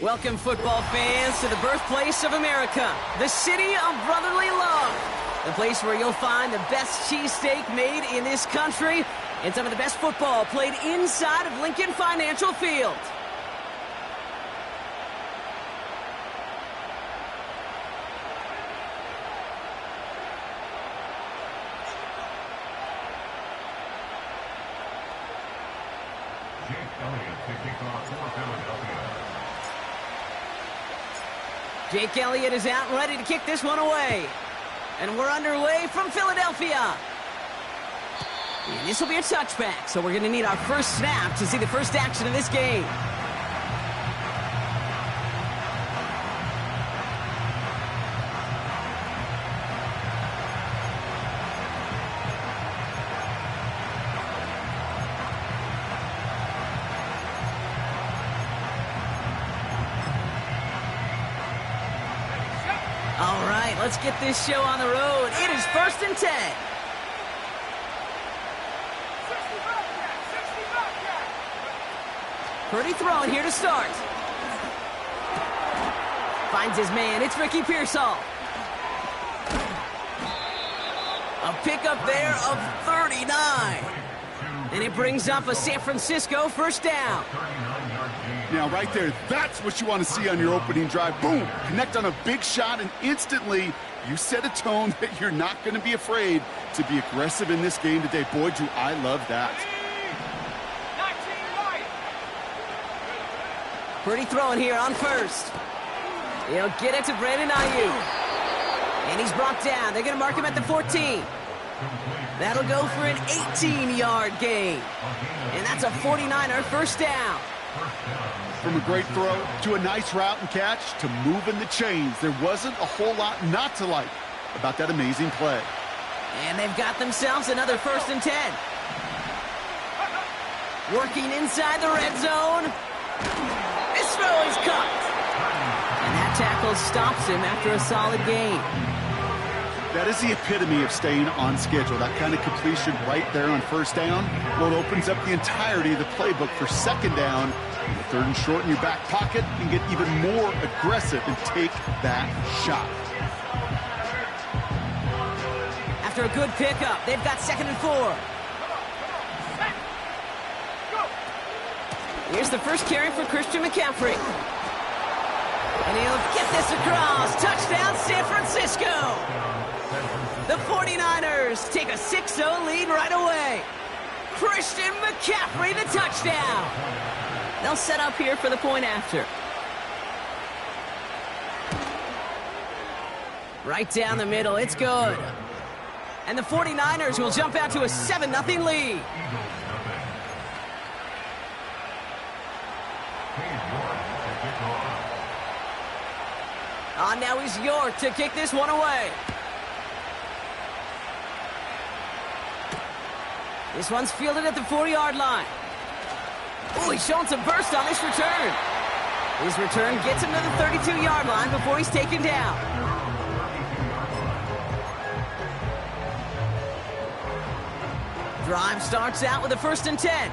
Welcome, football fans, to the birthplace of America, the city of brotherly love. The place where you'll find the best cheesesteak made in this country and some of the best football played inside of Lincoln Financial Field. Jake Elliott is out and ready to kick this one away. And we're underway from Philadelphia. And this will be a touchback, so we're going to need our first snap to see the first action of this game. All right, let's get this show on the road. It is 1st and 10. Purdy throwing here to start. Finds his man. It's Ricky Pearsall. A pickup there of 39. And it brings up a San Francisco first down. Now, right there, that's what you want to see on your opening drive. Boom! Connect on a big shot, and instantly you set a tone that you're not going to be afraid to be aggressive in this game today. Boy, do I love that. Purdy throwing here on first. He'll get it to Brandon Ayuk. And he's brought down. They're going to mark him at the 14. That'll go for an 18-yard gain. And that's a 49er first down. From a great throw to a nice route and catch to moving the chains, there wasn't a whole lot not to like about that amazing play. And they've got themselves another 1st and 10. Working inside the red zone. This throw is caught. And that tackle stops him after a solid gain. That is the epitome of staying on schedule. That kind of completion right there on first down. Well, it opens up the entirety of the playbook for second down. 3rd and short in your back pocket and get even more aggressive and take that shot. After a good pickup, they've got 2nd and 4. Here's the first carry for Christian McCaffrey. And he'll get this across. Touchdown, San Francisco. The 49ers take a 6-0 lead right away. Christian McCaffrey, the touchdown. They'll set up here for the point after. Right down the middle, it's good. And the 49ers will jump out to a 7-0 lead. Now he's York to kick this one away. This one's fielded at the 40-yard line. Oh, he's showing some burst on this return. His return gets him to the 32-yard line before he's taken down. Drive starts out with a 1st and 10.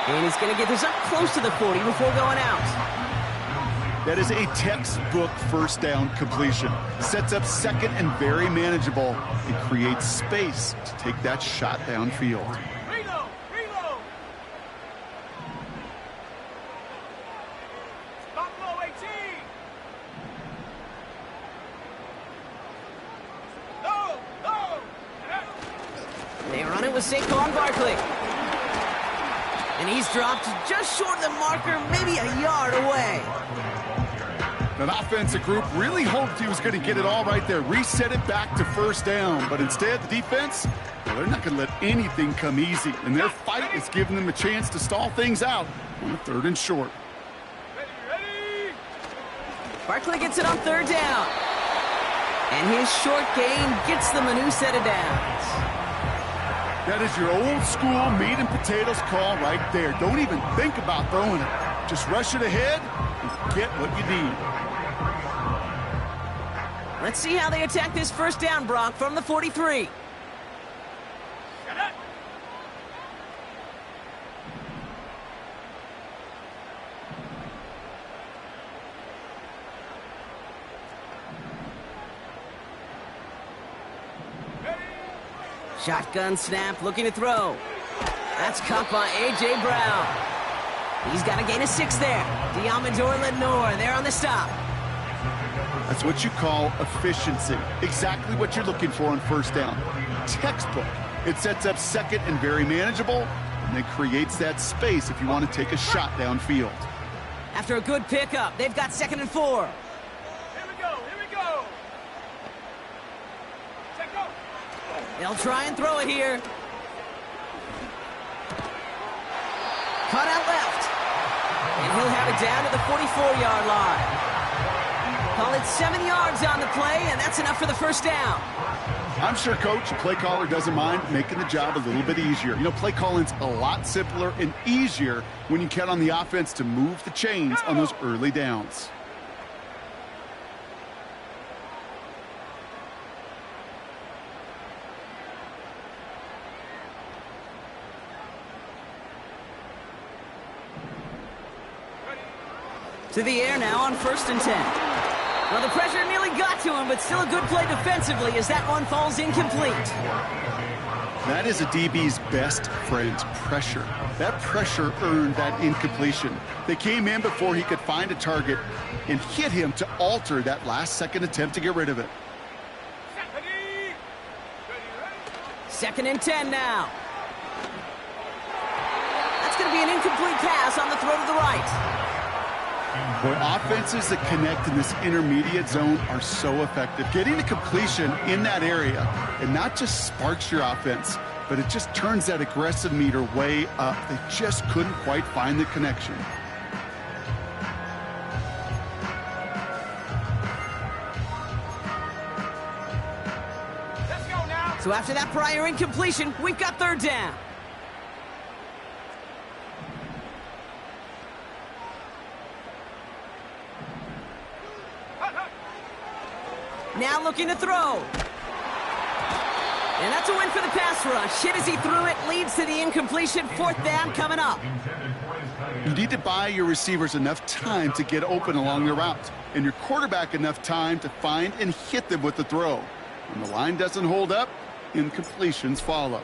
And he's going to get this up close to the 40 before going out. That is a textbook first down completion. Sets up second and very manageable and creates space to take that shot downfield. Reload! Reload! Buffalo 18! No! No! They run it with Saquon Barkley. And he's dropped just short of the marker, maybe a yard away. An offensive group really hoped he was going to get it all right there, reset it back to first down. But instead, the defense, well, they're not going to let anything come easy. And their fight is giving them a chance to stall things out on 3rd and short. Ready! Barkley gets it on 3rd down. And his short gain gets them a new set of downs. That is your old school meat and potatoes call right there. Don't even think about throwing it. Just rush it ahead and get what you need. Let's see how they attack this first down, Brock, from the 43. Shotgun snap, looking to throw. That's caught by A.J. Brown. He's got to gain a 6 there. Diamador Lenore there on the stop. That's what you call efficiency. Exactly what you're looking for on first down. Textbook. It sets up second and very manageable, and then creates that space if you want to take a shot downfield. After a good pickup, they've got 2nd and 4. Here we go, here we go. Check go. They'll try and throw it here. Cut out left. And he'll have it down to the 44-yard line. Call it 7 yards on the play, and that's enough for the first down. I'm sure, Coach, the play caller doesn't mind making the job a little bit easier. You know, play calling's a lot simpler and easier when you count on the offense to move the chains on those early downs. To the air now on 1st and 10. Well, the pressure nearly got to him, but still a good play defensively as that one falls incomplete. That is a DB's best friend, pressure. That pressure earned that incompletion. They came in before he could find a target and hit him to alter that last-second attempt to get rid of it. Ready? 2nd and 10 now. That's going to be an incomplete pass on the throw to the right. Boy, offenses that connect in this intermediate zone are so effective. Getting a completion in that area, and not just sparks your offense, but it just turns that aggressive meter way up. They just couldn't quite find the connection. Let's go now. So after that prior incompletion, we've got 3rd down. Now looking to throw. And that's a win for the pass rush. Hit as he threw it, leads to the incompletion. 4th down coming up. You need to buy your receivers enough time to get open along the route, and your quarterback enough time to find and hit them with the throw. When the line doesn't hold up, incompletions follow.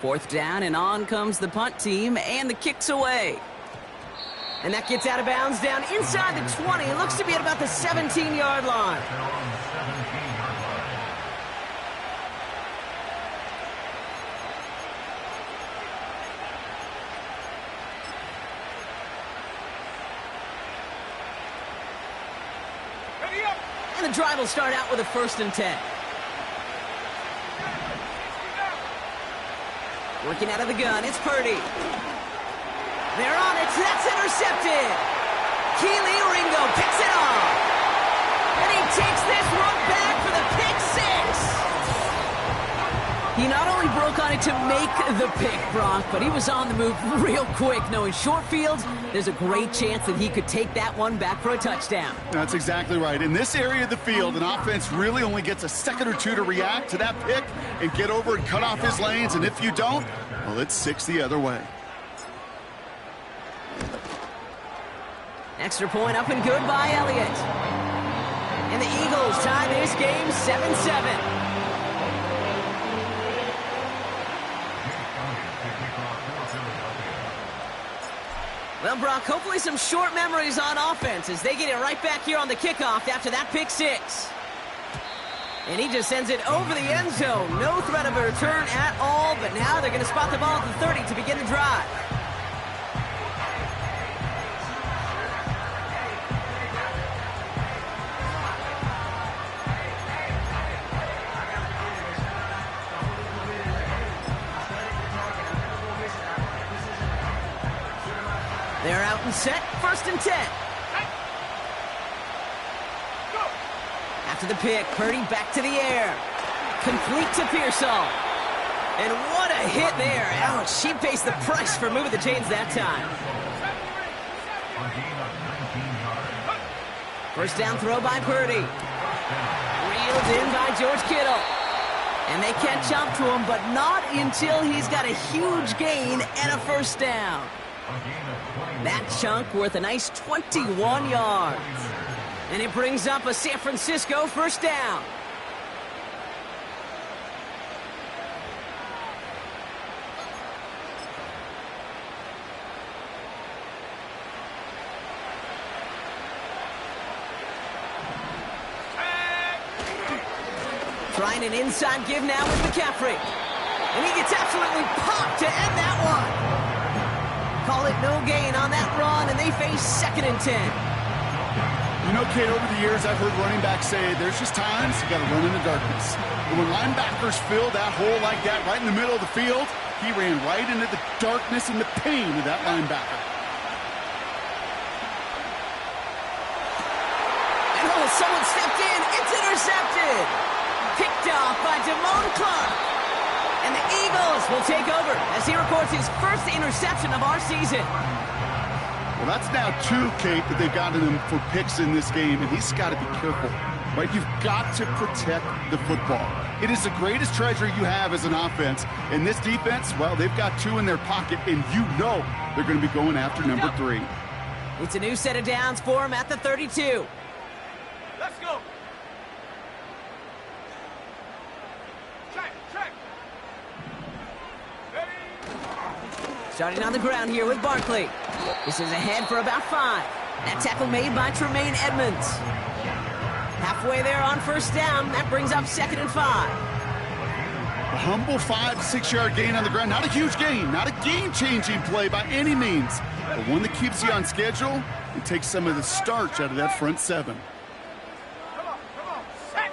4th down, and on comes the punt team, and the kick's away. And that gets out of bounds down inside the 20. It looks to be at about the 17-yard line. Ready up. And the drive will start out with a 1st and 10. Working out of the gun, it's Purdy. They're on it, that's intercepted. Keely Ringo picks it off. And he takes this one back for the pick 6. He not only broke on it to make the pick, Brock, but he was on the move real quick. Knowing short fields, there's a great chance that he could take that one back for a touchdown. That's exactly right. In this area of the field, an offense really only gets a second or two to react to that pick and get over and cut off his lanes. And if you don't, well, it's 6 the other way. Extra point up and good by Elliott. And the Eagles tie this game 7-7. Well, Brock, hopefully some short memories on offense as they get it right back here on the kickoff after that pick 6. And he just sends it over the end zone. No threat of a return at all, but now they're going to spot the ball at the 30 to begin the drive. They're out and set, 1st and 10. After the pick, Purdy back to the air. Complete to Pearsall. And what a hit there. Ouch, she pays the price for moving the chains that time. 1st down throw by Purdy. Reeled in by George Kittle. And they catch up to him, but not until he's got a huge gain and a 1st down. That chunk worth a nice 21 yards. And it brings up a San Francisco 1st down. Trying an inside give now with McCaffrey. And he gets absolutely popped to end that one. Call it no gain on that run, and they face 2nd and 10. You know, Kate, over the years, I've heard running backs say there's just times you got to run in the darkness. But when linebackers fill that hole like that right in the middle of the field, he ran right into the darkness and the pain of that linebacker. And oh, someone stepped in. It's intercepted. Picked off by Damone Clark. And the Eagles will take over as he records his first interception of our season. Well, that's now 2, Kate, that they've gotten him for picks in this game, and he's got to be careful, right? You've got to protect the football. It is the greatest treasure you have as an offense. And this defense, well, they've got 2 in their pocket, and you know they're going to be going after number 3. It's a new set of downs for him at the 32. Let's go. Check. Starting on the ground here with Barkley. This is ahead for about 5. That tackle made by Tremaine Edmonds. Halfway there on first down. That brings up 2nd and 5. A humble 5 to 6 yard gain on the ground. Not a huge gain, not a game-changing play by any means, but one that keeps you on schedule and takes some of the starch out of that front 7. Come on. Set.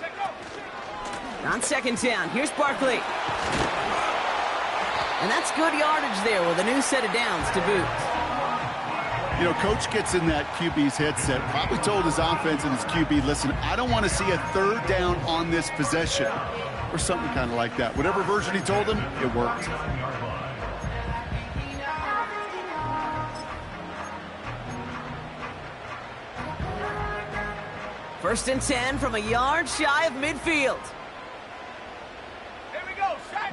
Check go. On 2nd down, here's Barkley. And that's good yardage there with a new set of downs to boot. You know, Coach gets in that QB's headset, probably told his offense and his QB, listen, I don't want to see a 3rd down on this possession, or something kind of like that. Whatever version he told him, it worked. First and 10 from a yard shy of midfield. Here we go. Set.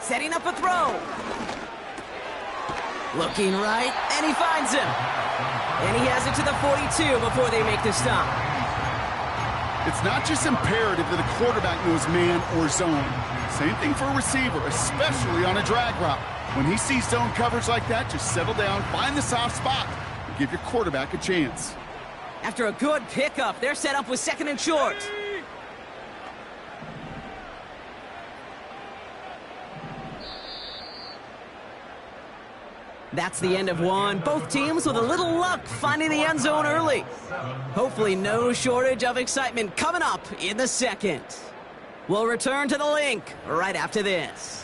Setting up a throw. Looking right, and he finds him. And he has it to the 42 before they make the stop. It's not just imperative that a quarterback knows man or zone. Same thing for a receiver, especially on a drag route. When he sees zone coverage like that, just settle down, find the soft spot, and give your quarterback a chance. After a good pickup, they're set up with 2nd and short. That's the end of one. Both teams with a little luck finding the end zone early. Hopefully no shortage of excitement coming up in the 2nd. We'll return to the link right after this.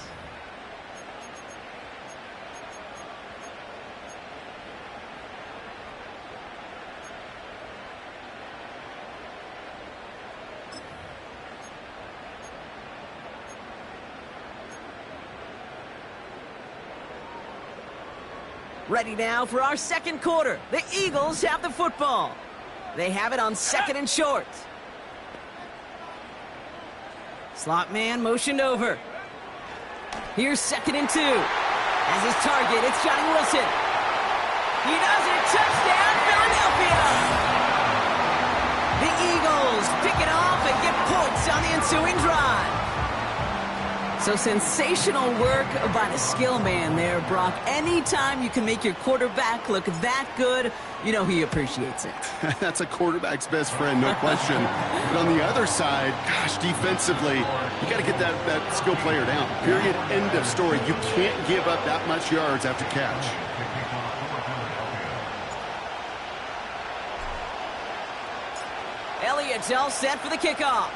Ready now for our 2nd quarter. The Eagles have the football. They have it on 2nd and short. Slot man motioned over. Here's 2nd and 2. As his target, it's Johnny Wilson. He does it. Touchdown, Philadelphia! The Eagles pick it off and get points on the ensuing drive. So sensational work by the skill man there, Brock. Anytime you can make your quarterback look that good, you know he appreciates it. That's a quarterback's best friend, no question. But on the other side, gosh, defensively, you got to get that skill player down. Period, end of story. You can't give up that much yards after catch. Elliott's all set for the kickoff.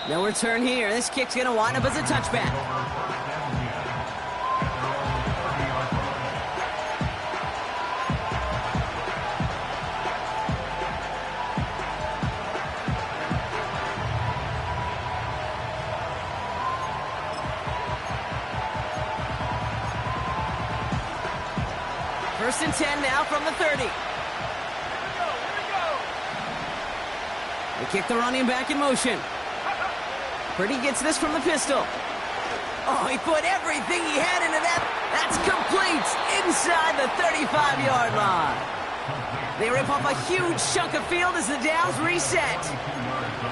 No return here. This kick's going to wind up as a touchback. First and 10 now from the 30. Here we go. They kick the running back in motion. Purdy gets this from the pistol. Oh, he put everything he had into that. That's complete inside the 35-yard line. They rip off a huge chunk of field as the downs reset.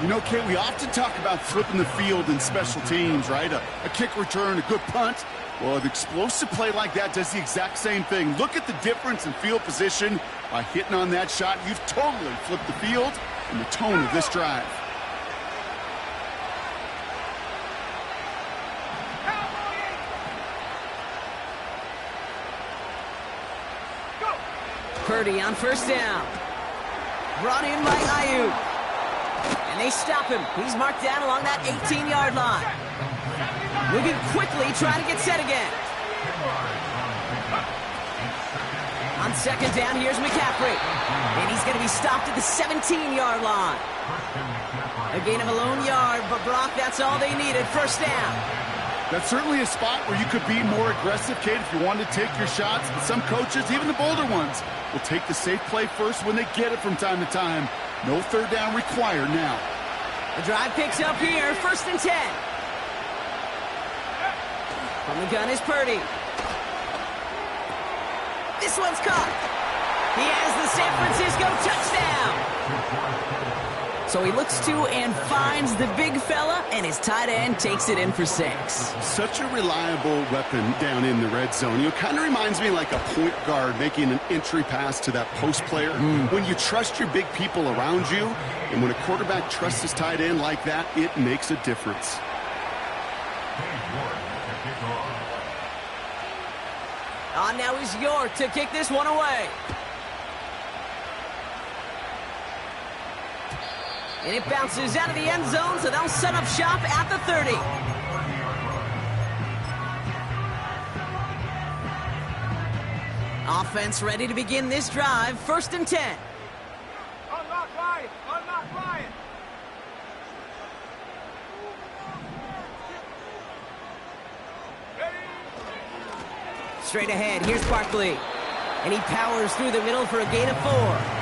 You know, Kate, we often talk about flipping the field in special teams, right? A kick return, a good punt. Well, an explosive play like that does the exact same thing. Look at the difference in field position. By hitting on that shot, you've totally flipped the field and the tone of this drive. Purdy on first down. Brought in by Ayuk. And they stop him. He's marked down along that 18-yard line. Moving quickly, trying to get set again. On second down, here's McCaffrey. And he's going to be stopped at the 17-yard line. A gain of a lone yard, but Brock, that's all they needed. First down. That's certainly a spot where you could be more aggressive, Kate, if you wanted to take your shots. But some coaches, even the bolder ones, will take the safe play first when they get it from time to time. No third down required now. The drive picks up here, 1st and 10. From the gun is Purdy. This one's caught. He has the San Francisco touchdown. So he looks to and finds the big fella, and his tight end takes it in for 6. Such a reliable weapon down in the red zone. You know, kind of reminds me like a point guard making an entry pass to that post player. When you trust your big people around you, and when a quarterback trusts his tight end like that, it makes a difference. On now is York to kick this one away. And it bounces out of the end zone, so they'll set up shop at the 30. Offense ready to begin this drive. 1st and 10. Unlock Ryan! Unlock Ryan! Straight ahead, here's Barkley. And he powers through the middle for a gain of 4.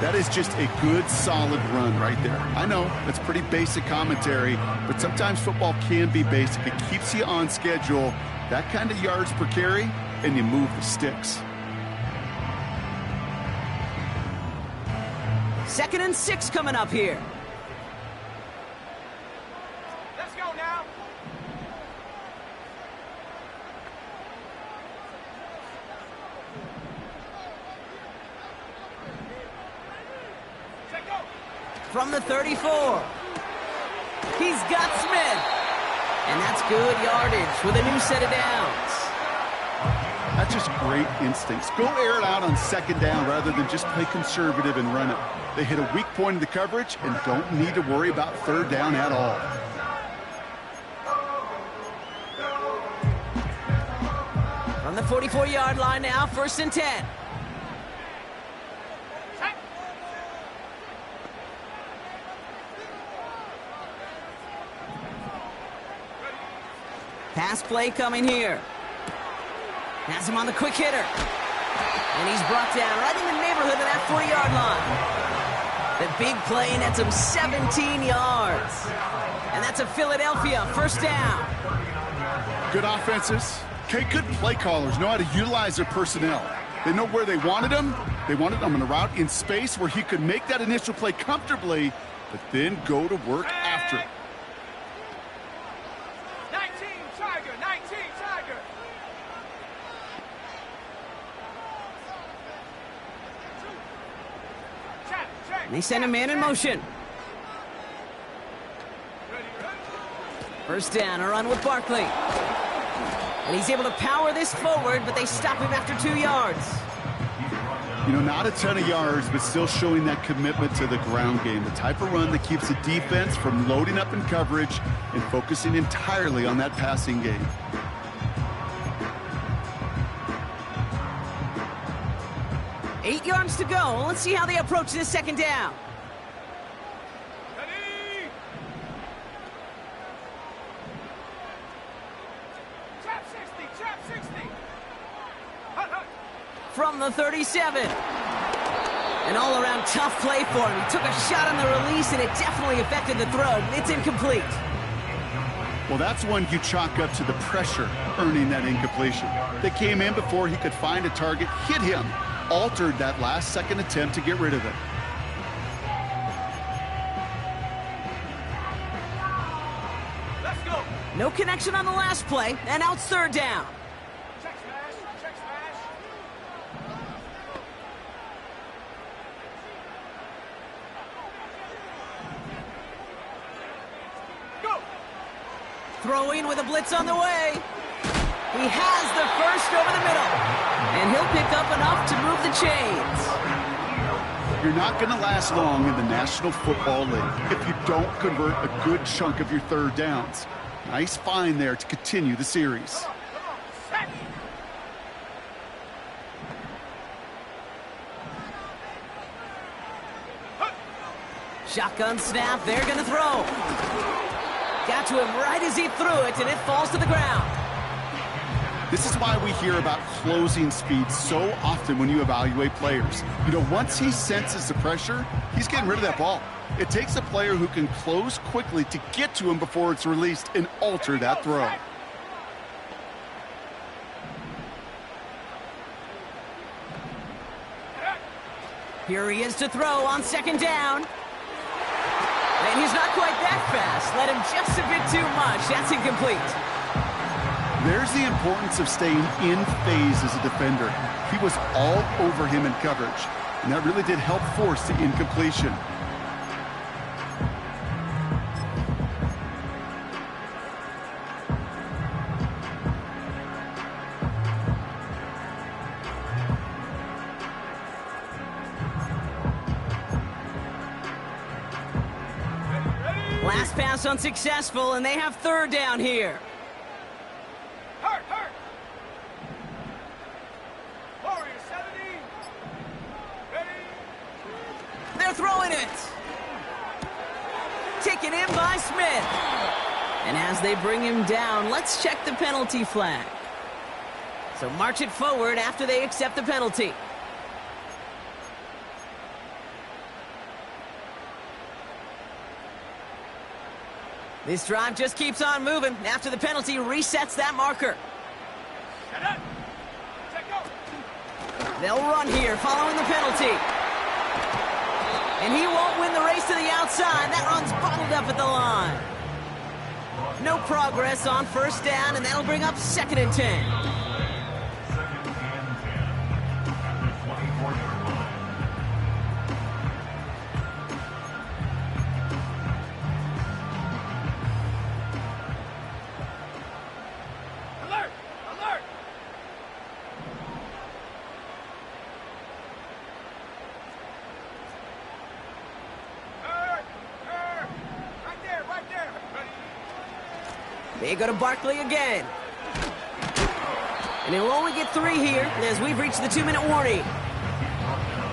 That is just a good, solid run right there. I know, that's pretty basic commentary, but sometimes football can be basic. It keeps you on schedule, that kind of yards per carry, and you move the sticks. 2nd and 6 coming up here. Let's go now! From the 34. He's got Smith. And that's good yardage with a new set of downs. That's just great instincts. Go air it out on 2nd down rather than just play conservative and run it. They hit a weak point in the coverage and don't need to worry about 3rd down at all. From the 44-yard line now, 1st and 10. Pass play coming here. Has him on the quick hitter. And he's brought down right in the neighborhood of that 40-yard line. The big play nets him 17 yards. And that's a Philadelphia 1st down. Good offenses. Okay, good play callers know how to utilize their personnel. They know where they wanted him. They wanted him on a route in space where he could make that initial play comfortably, but then go to work after it. 19 Tiger! 19 Tiger! And they send a man in motion. First down, a run with Barkley. And he's able to power this forward, but they stop him after 2 yards. You know, not a ton of yards, but still showing that commitment to the ground game. The type of run that keeps the defense from loading up in coverage and focusing entirely on that passing game. Eight yards to go. Let's see how they approach this 2nd down. Ready! Trap 60! Trap 60! Hut, hut. From the 37. An all-around tough play for him. He took a shot on the release, and it definitely affected the throw. It's incomplete. Well, that's one you chalk up to the pressure earning that incompletion. They came in before he could find a target, hit him, altered that last-second attempt to get rid of it. Let's go! No connection on the last play, and now it's third down. Check smash. Check smash. Go. Throwing with a blitz on the way. He has the first over the middle. And he'll pick up enough to move the chains. You're not going to last long in the National Football League if you don't convert a good chunk of your third downs. Nice find there to continue the series. Set. Shotgun snap, they're going to throw. Got to him right as he threw it, and it falls to the ground. This is why we hear about closing speed so often when you evaluate players. You know, once he senses the pressure, he's getting rid of that ball. It takes a player who can close quickly to get to him before it's released and alter that throw. Here he is to throw on second down. And he's not quite that fast. Let him just a bit too much. That's incomplete. There's the importance of staying in phase as a defender. He was all over him in coverage, and that really did help force the incompletion. Last pass unsuccessful, and they have third down here. Hurt. Warrior 70. Ready. They're throwing it. Taken in by Smith. And as they bring him down, let's check the penalty flag. So march it forward after they accept the penalty. This drive just keeps on moving. After the penalty resets that marker. Set up. Check go. They'll run here following the penalty. And he won't win the race to the outside. That run's bottled up at the line. No progress on first down, and that'll bring up 2nd and 10. They go to Barkley again. And he'll only get 3 here as we've reached the 2-minute warning.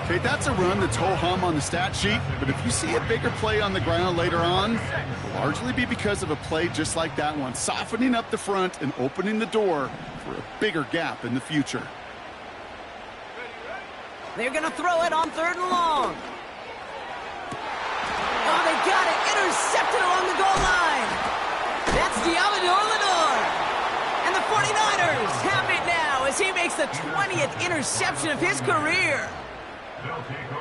Okay, that's a run that's ho-hum on the stat sheet, but if you see a bigger play on the ground later on, it'll largely be because of a play just like that one, softening up the front and opening the door for a bigger gap in the future. They're going to throw it on 3rd and long. Oh, they got it. Intercepted along the goal line. That's Diamador Lenore. And the 49ers have it now as he makes the 20th interception of his career.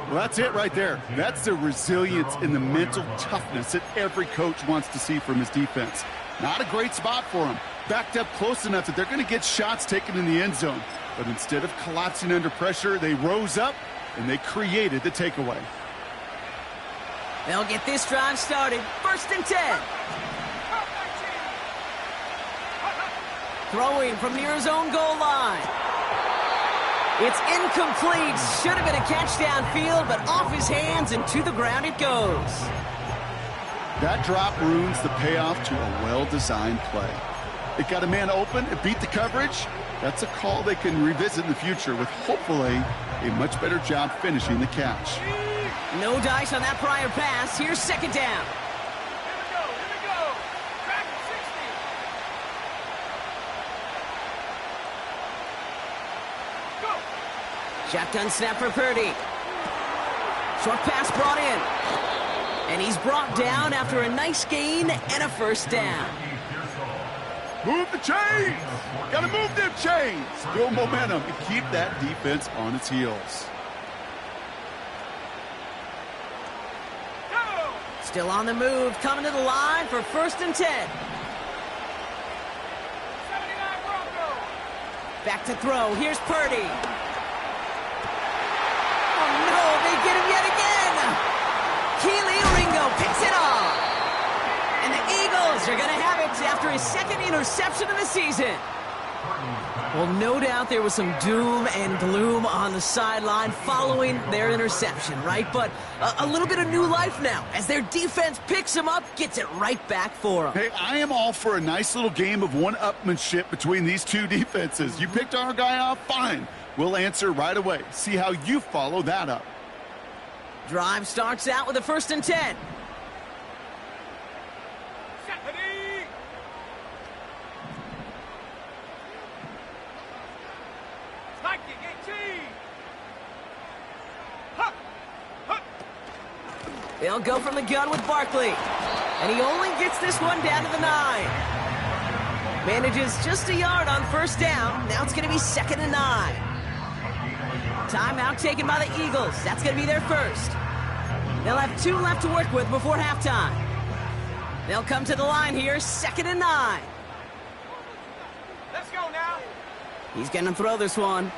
Well, that's it right there. That's the resilience and the mental toughness that every coach wants to see from his defense. Not a great spot for him. Backed up close enough that they're going to get shots taken in the end zone. But instead of collapsing under pressure, they rose up and they created the takeaway. They'll get this drive started. 1st and 10. Throwing from near his own goal line. It's incomplete. Should have been a catch downfield, but off his hands and to the ground it goes. That drop ruins the payoff to a well-designed play. It got a man open, it beat the coverage. That's a call they can revisit in the future with hopefully a much better job finishing the catch. No dice on that prior pass. Here's 2nd down. Here we go. Track 60. Go. Shotgun snap for Purdy. Short pass brought in. And he's brought down after a nice gain and a 1st down. Move the chains! Gotta move them chains! Build momentum and keep that defense on its heels. Go. Still on the move, coming to the line for 1st and 10. Back to throw. Here's Purdy. Oh, no, they get him yet again. Keely Ringo picks it off. And the Eagles are going to have it after his second interception of the season. Well, no doubt there was some doom and gloom on the sideline following their interception, right? But a little bit of new life now as their defense picks them up, gets it right back for them. Hey, I am all for a nice little game of one-upmanship between these two defenses. You picked our guy off, fine. We'll answer right away. See how you follow that up. Drive starts out with a 1st and 10. They'll go from the gun with Barkley. And he only gets this one down to the 9. Manages just a yard on 1st down. Now it's going to be 2nd and 9. Timeout taken by the Eagles. That's going to be their first. They'll have 2 left to work with before halftime. They'll come to the line here, 2nd and 9. Let's go now. He's going to throw this one.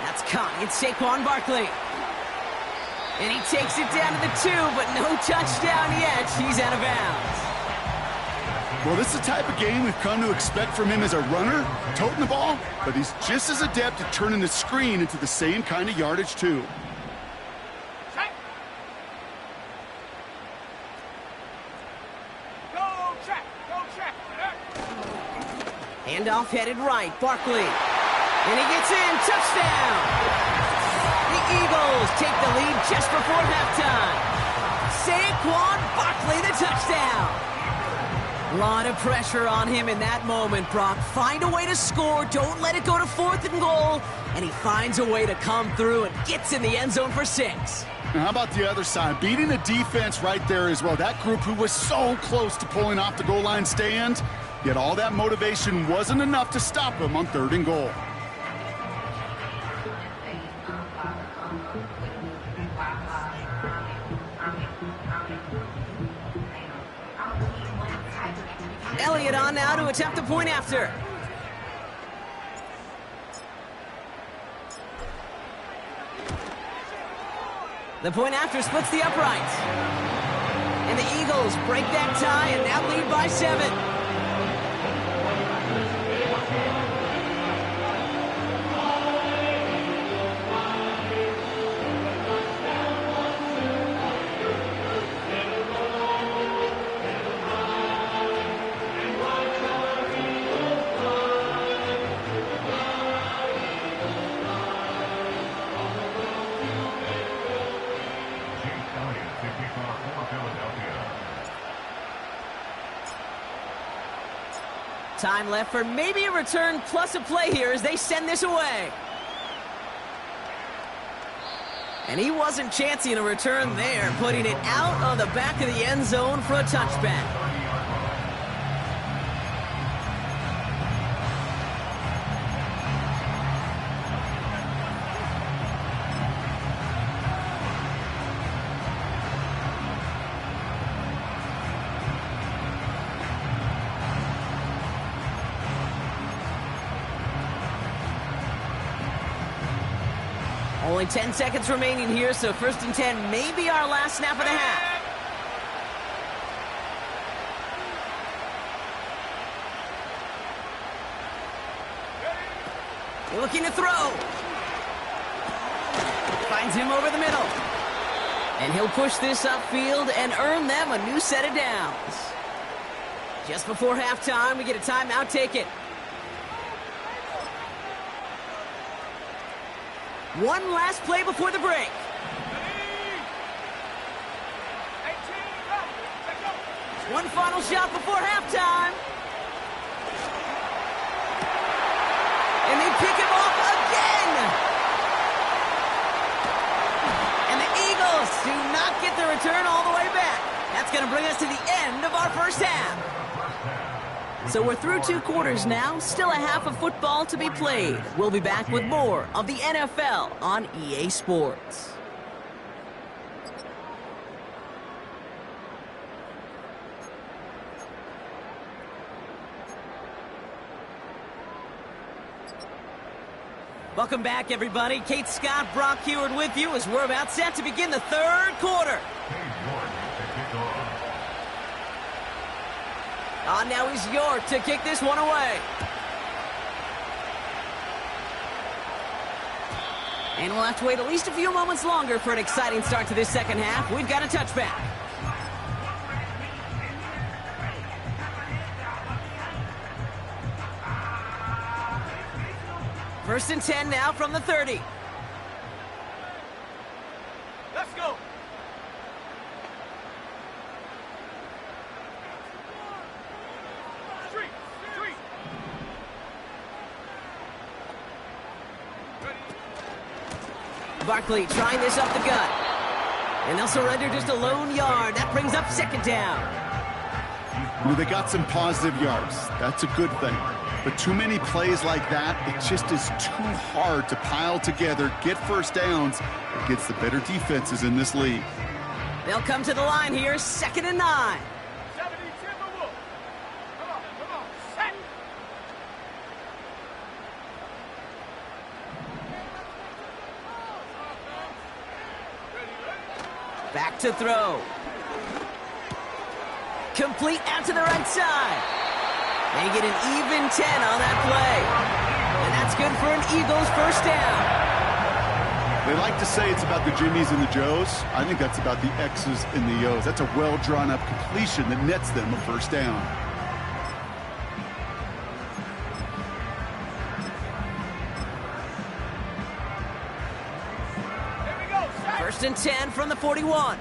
That's caught. It's Saquon Barkley. And he takes it down to the 2, but no touchdown yet. He's out of bounds. Well, this is the type of game we've come to expect from him as a runner, toting the ball, but he's just as adept at turning the screen into the same kind of yardage, too. Check. Go check. Go check. Handoff headed right. Barkley. And he gets in. Touchdown. The Eagles take the lead just before halftime. Saquon Barkley, the touchdown. A lot of pressure on him in that moment, Brock. Find a way to score. Don't let it go to 4th and goal. And he finds a way to come through and gets in the end zone for 6. Now, how about the other side? Beating the defense right there as well. That group who was so close to pulling off the goal line stand, yet all that motivation wasn't enough to stop him on 3rd and goal. Elliott on now to attempt the point after. The point after splits the uprights. And the Eagles break that tie and now lead by 7. Time left for maybe a return plus a play here as they send this away. And he wasn't chancing a return there, putting it out of the back of the end zone for a touchback. Only 10 seconds remaining here, so 1st and 10 may be our last snap of the half. Looking to throw. Finds him over the middle. And he'll push this upfield and earn them a new set of downs. Just before halftime, we get a timeout taken. One last play before the break. One final shot before halftime. And they pick him off again. And the Eagles do not get the return all the way back. That's going to bring us to the end of our first half. So we're through 2 quarters now, still a half of football to be played. We'll be back with more of the NFL on EA Sports. Welcome back, everybody. Kate Scott, Brock Heward with you as we're about set to begin the third quarter. Now he's York to kick this one away. And we'll have to wait at least a few moments longer for an exciting start to this second half. We've got a touchback. First and 10 now from the 30. Let's go. Street. Barkley trying this up the gut. And they'll surrender just a lone yard. That brings up second down. Well, they got some positive yards. That's a good thing. But too many plays like that, it just is too hard to pile together, get first downs against the better defenses in this league. They'll come to the line here, 2nd and 9. 70 Timberwolves. Come on. Set. Back to throw. Complete out to the right side. They get an even 10 on that play. And that's good for an Eagles first down. They like to say it's about the Jimmies and the Joes. I think that's about the X's and the O's. That's a well-drawn-up completion that nets them a first down. Here we go. Set. First and 10 from the 41.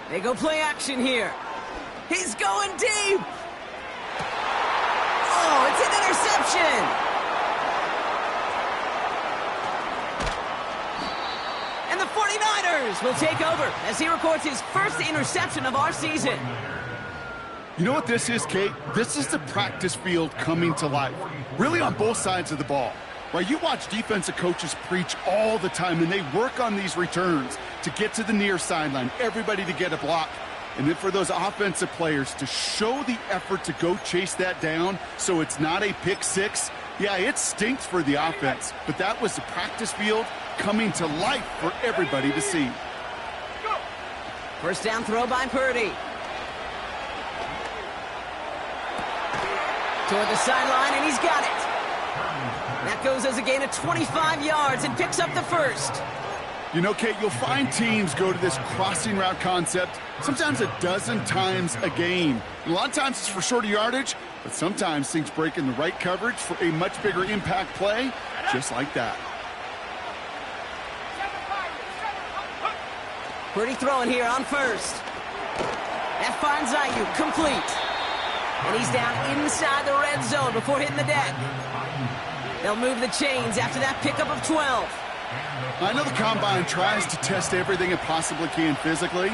They go play action here. He's going deep. Oh, it's an interception. And the 49ers will take over as he records his first interception of our season. You know what this is, Kate? This is the practice field coming to life. Really on both sides of the ball. Right, you watch defensive coaches preach all the time, and they work on these returns to get to the near sideline, everybody to get a block. And then for those offensive players to show the effort to go chase that down so it's not a pick six, yeah, it stinks for the offense. But that was the practice field coming to life for everybody to see. First down throw by Purdy. Toward the sideline, and he's got it. That goes as a gain of 25 yards and picks up the first. You know, Kate, you'll find teams go to this crossing route concept sometimes a dozen times a game. And a lot of times it's for shorter yardage, but sometimes things break in the right coverage for a much bigger impact play, just like that. Purdy throwing here on first. That finds Ayuk complete. And he's down inside the red zone before hitting the deck. They'll move the chains after that pickup of 12. I know the Combine tries to test everything it possibly can physically,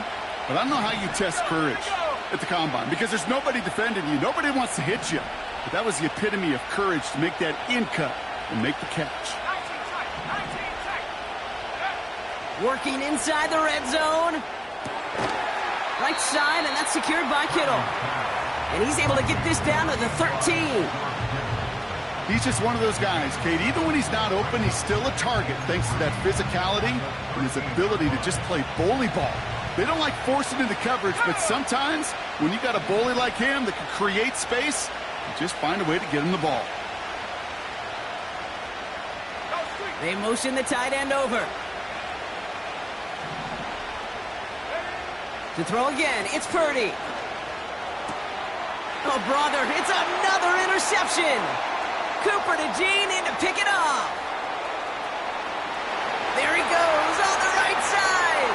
but I don't know how you test courage at the Combine because there's nobody defending you. Nobody wants to hit you. But that was the epitome of courage to make that in cut and make the catch. Working inside the red zone. Right side, and that's secured by Kittle. And he's able to get this down to the 13. He's just one of those guys, Kate. Even when he's not open, he's still a target thanks to that physicality and his ability to just play bully ball. They don't like forcing into coverage, but sometimes when you got a bully like him that can create space, you just find a way to get him the ball. They motion the tight end over. To throw again, it's Purdy. Oh, brother, it's another interception. Cooper to Gene in to pick it off. There he goes on the right side.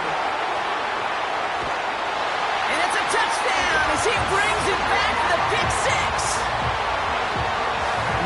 And it's a touchdown as he brings it back to the pick six.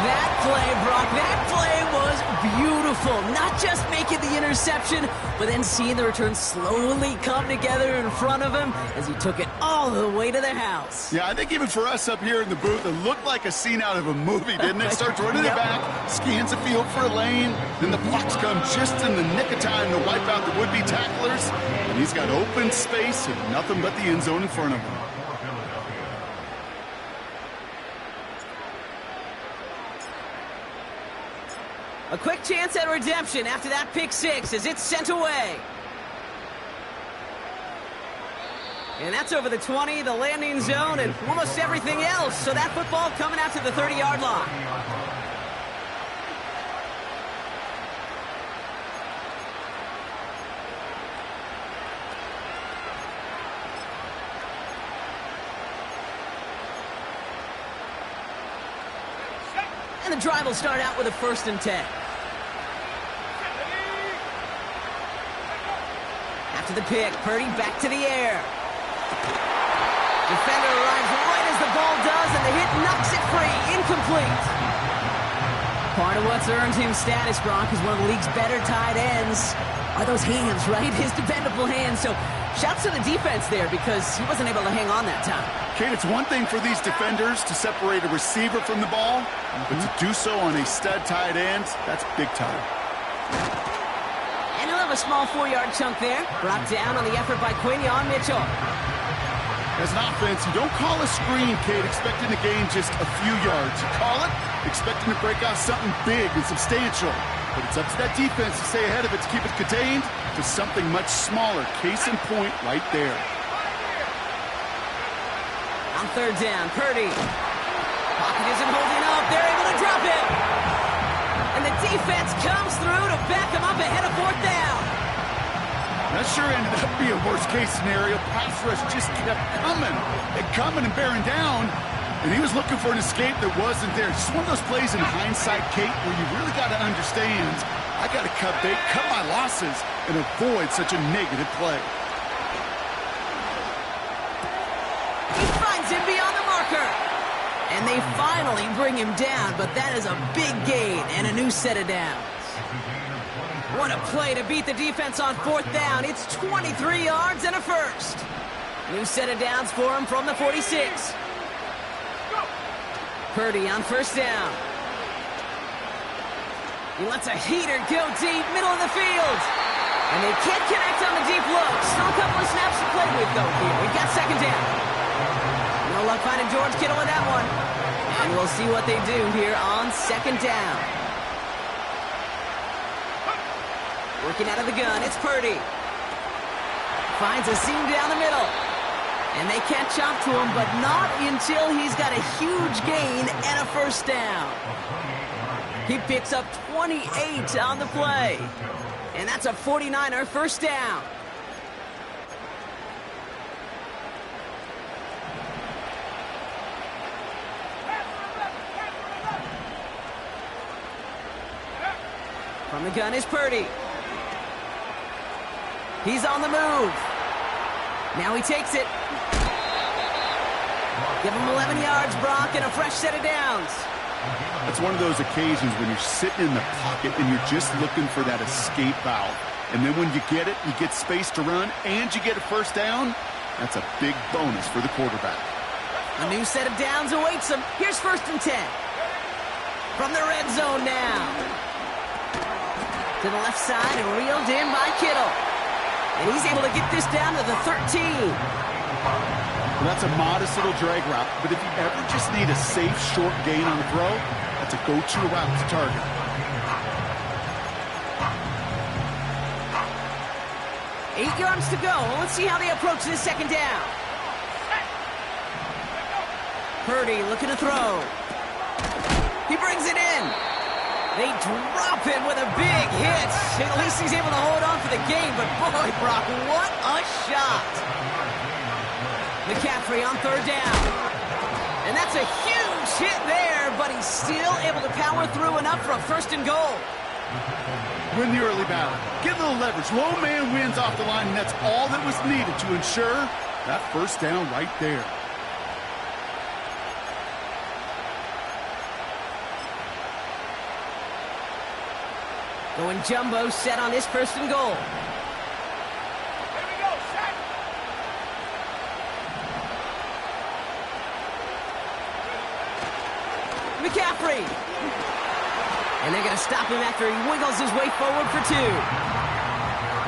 That play, Brock, that play was beautiful. Not just making the interception, but then seeing the return slowly come together in front of him as he took it all the way to the house. Yeah, I think even for us up here in the booth, it looked like a scene out of a movie, didn't it? Starts running it back, scans the field for a lane, then the blocks come just in the nick of time to wipe out the would-be tacklers, and he's got open space and nothing but the end zone in front of him. A quick chance at redemption after that pick six as it's sent away. And that's over the 20, the landing zone, and almost everything else. So that football coming out to the 30-yard line. And the drive will start out with a 1st and 10. After the pick, Purdy back to the air. Defender arrives right as the ball does, and the hit knocks it free. Incomplete. Part of what's earned him status, Gronk, is one of the league's better tight ends. Are those hands, right? His dependable hands. So shouts to the defense there because he wasn't able to hang on that time. Kate, it's one thing for these defenders to separate a receiver from the ball, but to do so on a stud tight end, that's big time. And he'll have a small 4-yard chunk there. Brought down on the effort by Quinion Mitchell. As an offense, you don't call a screen, Kate, expecting to gain just a few yards. You call it expecting to break out something big and substantial. But it's up to that defense to stay ahead of it, to keep it contained to something much smaller. Case in point right there. On 3rd down, Purdy. Pocket isn't holding up. They're able to drop it. And the defense comes through to back him up ahead of 4th down. That sure ended up being a worst-case scenario. Pass rush just kept coming and bearing down. And he was looking for an escape that wasn't there. Just one of those plays in hindsight, Kate, where you really got to understand, I got to cut my losses and avoid such a negative play. He finds him beyond the marker. And they finally bring him down, but that is a big gain and a new set of downs. What a play to beat the defense on 4th down. It's 23 yards and a 1st. New set of downs for him from the 46. Purdy on 1st down. He lets a heater go deep, middle of the field. And they can't connect on the deep look. Still a couple of snaps to play with, though, here. We've got 2nd down. No luck finding George Kittle with that one. And we'll see what they do here on 2nd down. Working out of the gun, it's Purdy. Finds a seam down the middle. And they can't chop to him, but not until he's got a huge gain and a 1st down. He picks up 28 on the play. And that's a 49er 1st down. From the gun is Purdy. He's on the move. Now he takes it. Give him 11 yards, Brock, and a fresh set of downs. It's one of those occasions when you're sitting in the pocket and you're just looking for that escape valve. And then when you get it, you get space to run, and you get a 1st down. That's a big bonus for the quarterback. A new set of downs awaits him. Here's 1st and 10. From the red zone now. To the left side and reeled in by Kittle. And he's able to get this down to the 13. Well, that's a modest little drag route, but if you ever just need a safe, short gain on the throw, that's a go-to route to target. Eight yards to go. Let's see how they approach this 2nd down. Purdy looking to throw. He brings it in. They drop him with a big hit. At least he's able to hold on for the game, but boy, Brock, what a shot. McCaffrey on 3rd down. And that's a huge hit there, but he's still able to power through enough for a 1st and goal. Win the early battle. Get a little leverage. Low man wins off the line, and that's all that was needed to ensure that 1st down right there. Going jumbo set on this first and goal. Here we go, set. McCaffrey. And they're going to stop him after he wiggles his way forward for 2.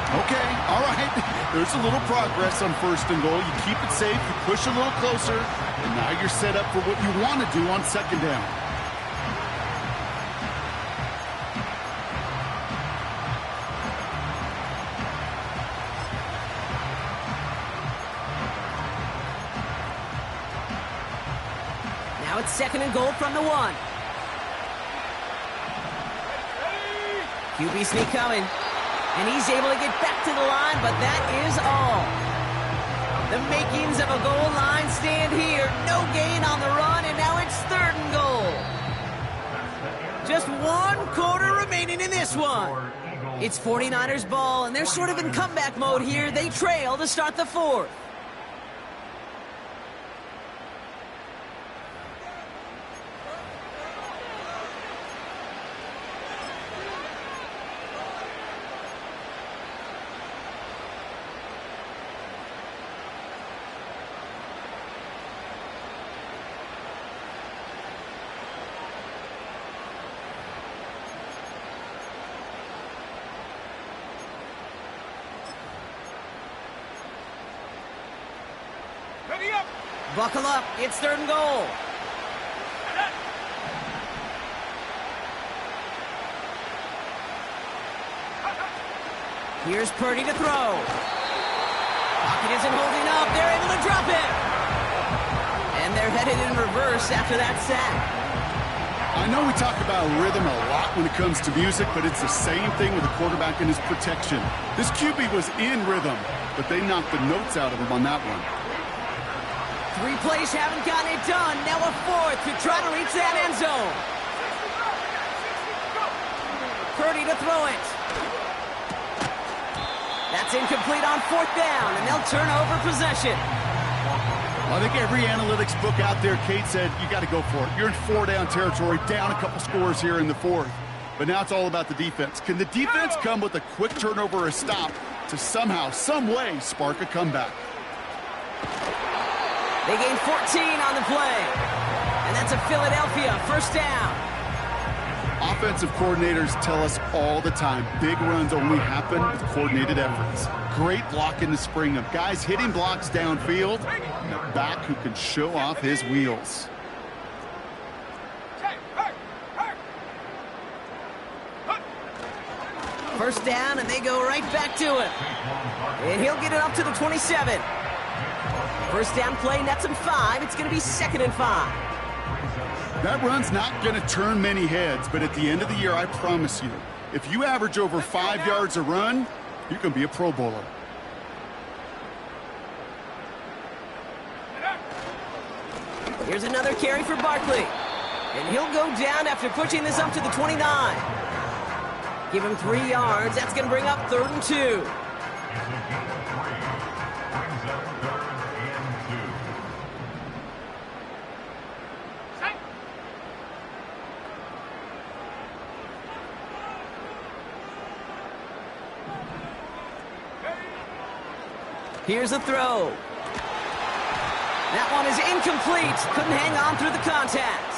Okay, all right. There's a little progress on first and goal. You keep it safe, you push a little closer, and now you're set up for what you want to do on second down. Now it's second and goal from the 1. QB sneak coming. And he's able to get back to the line, but that is all. The makings of a goal line stand here. No gain on the run, and now it's third and goal. Just 1 quarter remaining in this one. It's 49ers ball, and they're sort of in comeback mode here. They trail to start the 4th. Ready up. Buckle up. It's third and goal. Here's Purdy to throw. Pocket isn't holding up. They're able to drop it. And they're headed in reverse after that sack. I know we talk about rhythm a lot when it comes to music, but it's the same thing with the quarterback and his protection. This QB was in rhythm, but they knocked the notes out of him on that one. 3 plays haven't gotten it done. Now a 4th to try to reach that end zone. Purdy to throw it. That's incomplete on 4th down, and they'll turn over possession. I think every analytics book out there, Kate said, you got to go for it. You're in 4-down territory, down a couple scores here in the 4th. But now it's all about the defense. Can the defense come with a quick turnover or a stop to somehow, some way, spark a comeback? They gain 14 on the play. And that's a Philadelphia first down. Offensive coordinators tell us all the time, big runs only happen with coordinated efforts. Great block in the spring of guys hitting blocks downfield, and a back who can show off his wheels. First down, and they go right back to it. And he'll get it up to the 27. First down play, nets him 5. It's going to be 2nd and 5. That run's not going to turn many heads, but at the end of the year, I promise you, if you average over 5 yards a run, you can be a Pro Bowler. Here's another carry for Barkley. And he'll go down after pushing this up to the 29. Give him 3 yards. That's going to bring up 3rd and 2. Here's a throw. That one is incomplete. Couldn't hang on through the contact.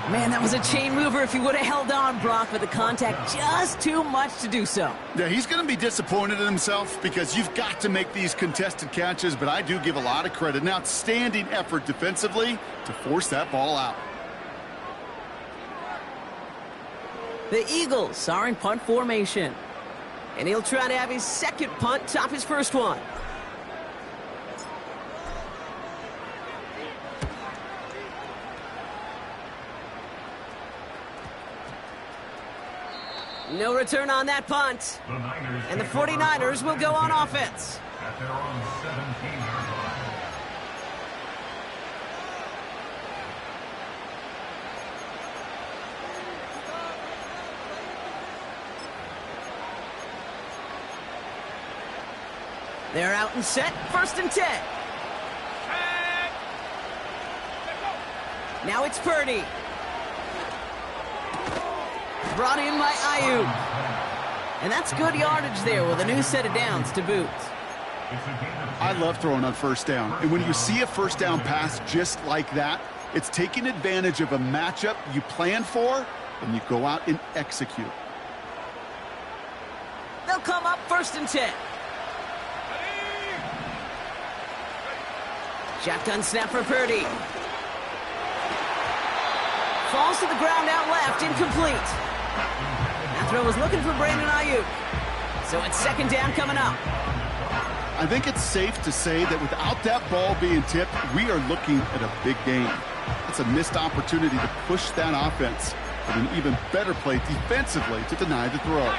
Man, that was a chain mover if he would have held on, Brock, but the contact just too much to do so. Yeah, he's going to be disappointed in himself because you've got to make these contested catches, but I do give a lot of credit. An outstanding effort defensively to force that ball out. The Eagles are in punt formation. And he'll try to have his second punt top his first one. No return on that punt. And the 49ers will go on offense. At their own 17-yard line. They're out and set, 1st and 10. Now it's Purdy. brought in by Ayuk. And that's good yardage there with a new set of downs to boot. I love throwing on first down. And when you see a first down pass just like that, it's taking advantage of a matchup you plan for, and you go out and execute. They'll come up 1st and 10. Shotgun snap for Purdy. Falls to the ground out left, incomplete. That throw was looking for Brandon Ayuk. So it's 2nd down coming up. I think it's safe to say that without that ball being tipped, we are looking at a big game. It's a missed opportunity to push that offense with an even better play defensively to deny the throw.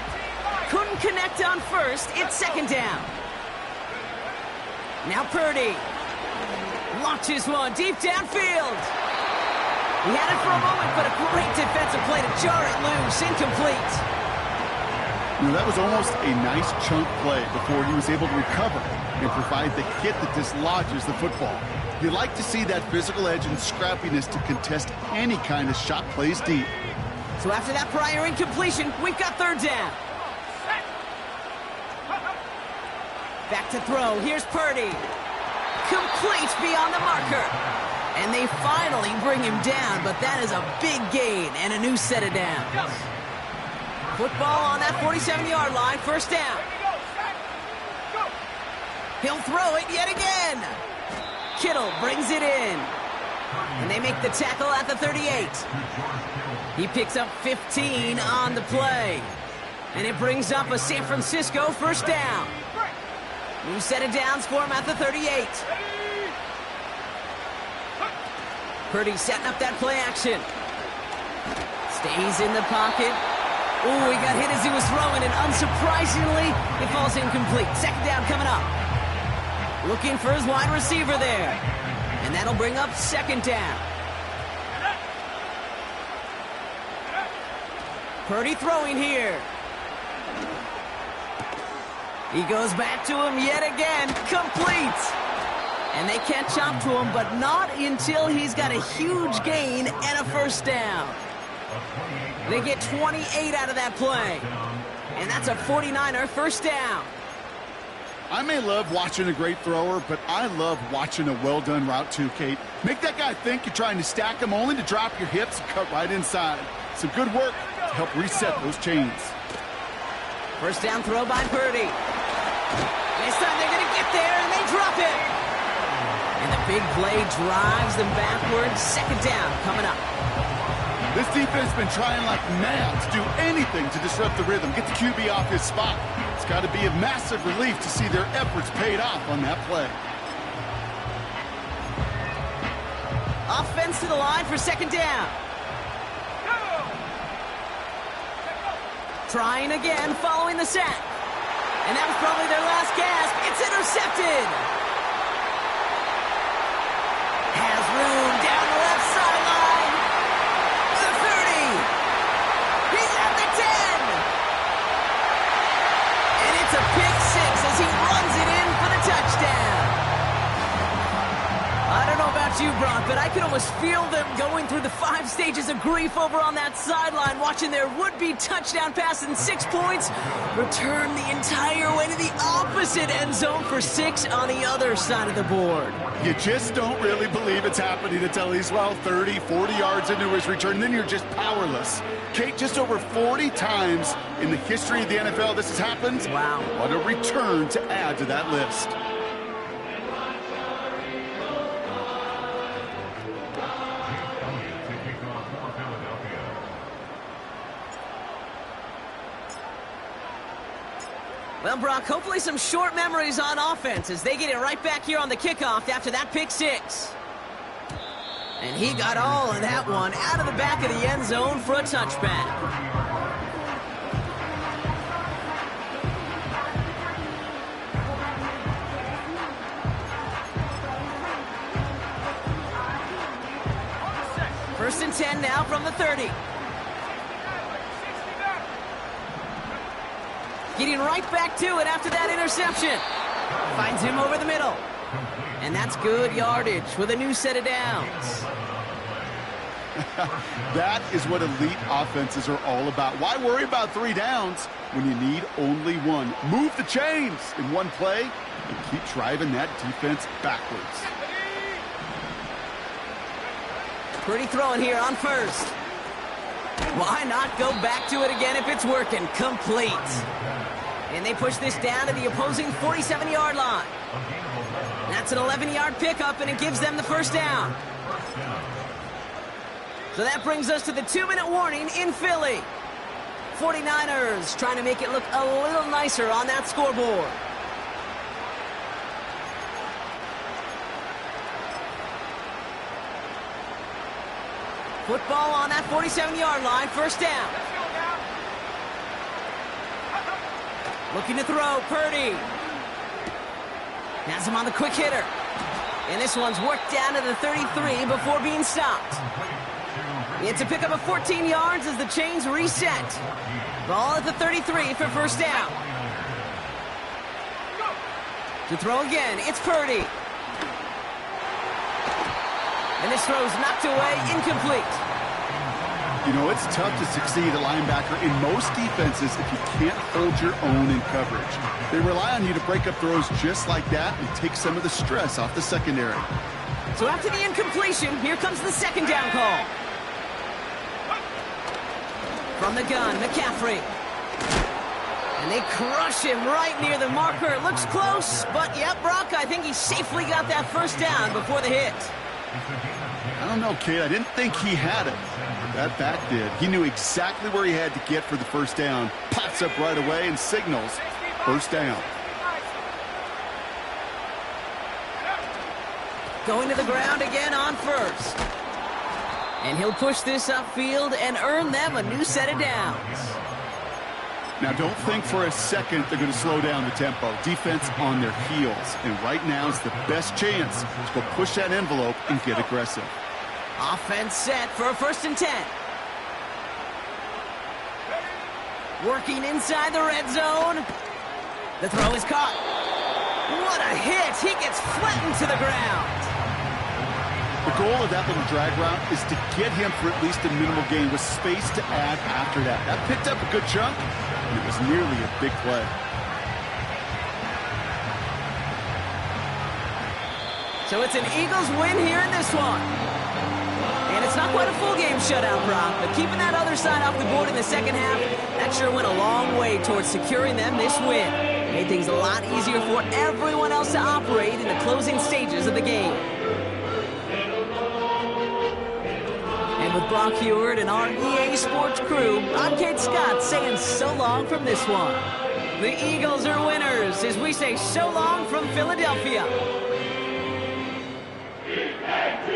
Couldn't connect on 1st. It's 2nd down. Now Purdy. Launches one deep downfield. He had it for a moment, but a great defensive play to jar it loose. Incomplete. You know, that was almost a nice chunk play before he was able to recover and provide the hit that dislodges the football. You like to see that physical edge and scrappiness to contest any kind of shot plays deep. So after that prior incompletion, we've got 3rd down. Back to throw. Here's Purdy. Complete beyond the marker. And they finally bring him down, but that is a big gain and a new set of downs. Football on that 47-yard line, 1st down. He'll throw it yet again. Kittle brings it in. And they make the tackle at the 38. He picks up 15 on the play. And it brings up a San Francisco 1st down. New set of downs for him at the 38. Purdy setting up that play action. Stays in the pocket. Ooh, he got hit as he was throwing, and unsurprisingly, it falls incomplete. 2nd down coming up. Looking for his wide receiver there. And that'll bring up 2nd down. Purdy throwing here. He goes back to him yet again. Complete. And they catch up to him, but not until he's got a huge gain and a 1st down. They get 28 out of that play. And that's a 49er 1st down. I may love watching a great thrower, but I love watching a well-done route too, Kate. Make that guy think you're trying to stack him only to drop your hips and cut right inside. Some good work to help reset those chains. 1st down throw by Purdy. This time they're going to get there, and they drop it. And the big play drives them backwards. 2nd down coming up. This defense has been trying like mad to do anything to disrupt the rhythm, get the QB off his spot. It's got to be a massive relief to see their efforts paid off on that play. Offense to the line for 2nd down. Trying again following the sack. And that was probably their last gasp. It's intercepted. Has room down the left sideline. The 30. He's at the 10. And it's a pick 6 as he runs it in for the touchdown. I don't know about you, Brock, but I can almost feel them going through the 5 stages of grief over on that sideline, watching their would-be touchdown pass in 6 points return the entire way to the opposite end zone for 6 on the other side of the board. You just don't really believe it's happening until he's, 30, 40 yards into his return, and then you're just powerless. Kate, just over 40 times in the history of the NFL this has happened. Wow. What a return to add to that list. Well, Brock, hopefully some short memories on offense as they get it right back here on the kickoff after that pick 6. And he got all of that one out of the back of the end zone for a touchback. First and 10 now from the 30. Getting right back to it after that interception. Finds him over the middle. And that's good yardage with a new set of downs. That is what elite offenses are all about. Why worry about 3 downs when you need only 1? Move the chains in one play and keep driving that defense backwards. Pretty throwing here on first. Why not go back to it again if it's working? Complete. And they push this down to the opposing 47-yard line. That's an 11-yard pickup, and it gives them the first down. So that brings us to the 2-minute warning in Philly. 49ers trying to make it look a little nicer on that scoreboard. Football on that 47-yard line, first down. Looking to throw, Purdy. Has him on the quick hitter. And this one's worked down to the 33 before being stopped. It's a pickup of 14 yards as the chains reset. Ball at the 33 for first down. To throw again, it's Purdy. And this throw's knocked away, incomplete. You know, it's tough to succeed at linebacker in most defenses if you can't hold your own in coverage. They rely on you to break up throws just like that and take some of the stress off the secondary. So after the incompletion, here comes the second down call. From the gun, McCaffrey. And they crush him right near the marker. It looks close, but yep, Brock, I think he safely got that first down before the hit. I don't know, kid. I didn't think he had it. That back did. He knew exactly where he had to get for the first down. Pops up right away and signals first down. Going to the ground again on first. And he'll push this upfield and earn them a new set of downs. Now, don't think for a second they're going to slow down the tempo. Defense on their heels. And right now is the best chance to go push that envelope and get aggressive. Offense set for a 1st and 10. Working inside the red zone. The throw is caught. What a hit. He gets flattened to the ground. The goal of that little drag route is to get him for at least a minimal gain with space to add after that. That picked up a good chunk, and it was nearly a big play. So it's an Eagles win here in this one. And it's not quite a full game shutout, Brock, but keeping that other side off the board in the second half, that sure went a long way towards securing them this win. Made things a lot easier for everyone else to operate in the closing stages of the game. And with Brock Heward and our EA Sports crew, I'm Kate Scott saying so long from this one. The Eagles are winners as we say so long from Philadelphia. Defense,